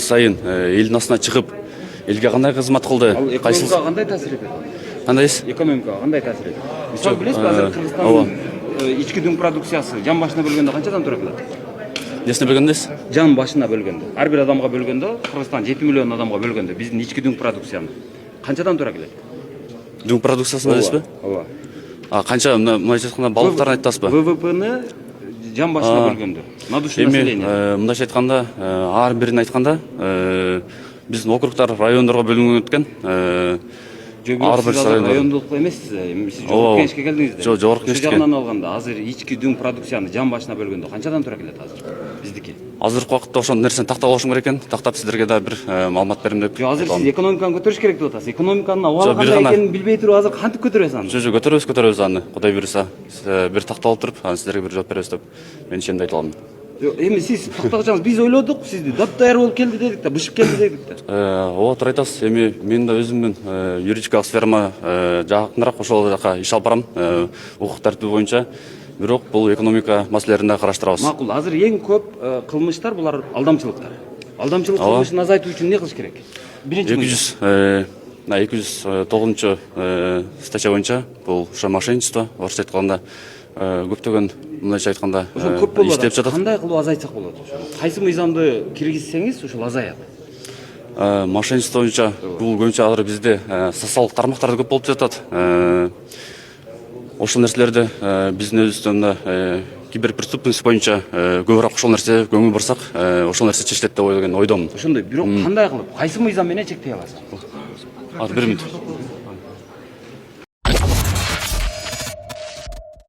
сайын элдин астына чыгып, элге кандай кызмат кылды? Ал экономикага кандай таасир этет? Кандайсыз? Экономикага кандай таасир этет? Мисалы билесизби, азыр Кыргызстандын ички дүң продукциясы жан башына бөлгөндө канчадан тура келет? Несине бөлгөндөсүз? Жан башына бөлгөндө. Ар бир адамга бөлгөндө, Кыргызстан 7 миллион адамга бөлгөндө биздин ички дүң продукцияны канчадан тура келет? Дүң продукциясын дейсизби? Ооба. Канча мындайча айтканда балыктарын айтасызбы? ВВПны жан башына бөлгөндө. На душу населения. Мындайча айтканда, ар бирин айтканда, биздин округтар райондорго бөлүнүп өткөн. Ар бир райондолук эмессиз, сиз жогорку кеңешке келдиңиз. Жок, жогорку кеңешке. Ошол жагынан алганда, азыр ички дүң продукцияны жан башына бөлгөндө канчадан тура келет азыр? Биздики. Азыркы убакытта ошол нерсени тактап алышым керек экен. Тактап сиздерге да бир маалымат берем деп. Жок, азыр сиз экономиканы көтөрүш керек деп атасыз. Экономиканын абалы кандай экенин билбей туруп азыр кантип көтөрөсүз аны? Жок, көтөрөбүз аны. Кудай буйруса, бир такталып туруп, анан сиздерге бир жооп беребиз деп мен ишеним айта алам. Эми сиз тактагычаңыз биз ойлодук, сизди даттайыр болуп келди дедик да, бышып келди дедик да. Ооба, туура айтасыз. Эми мен да өзүмдүн юридикалык сферама жакыныраак ошол жака иш алып барам, укук тартиби боюнча. Бирок бул экономика маселелерин да караштырабыз. Макул, азыр эң көп кылмыштар булар алдамчылыктар. Алдамчылык кылмышын азайтуу үчүн эмне кылыш керек? Биринчи 209 статья боюнча бул ошо мошенничество, орусча айтканда көптөгөн мындайча айтканда иштеп жатат. Кандай кылып азайтсак болот ошо? Кайсы мыйзамды киргизсеңиз ошол азаят? Мошенничество боюнча бул көбүнчө азыр бизде социалдык тармактарда көп болуп жатат. Ошол нерселерди биздин өзүбүздөн киберпреступность боюнча көбүрөөк ошол нерсе көңүл бурсак, ошол нерсе чечилет деп ойдомун. Ошондой, бирок кандай кылып, кайсы мыйзам менен чектей аласыз? Азыр 1 мүнөт.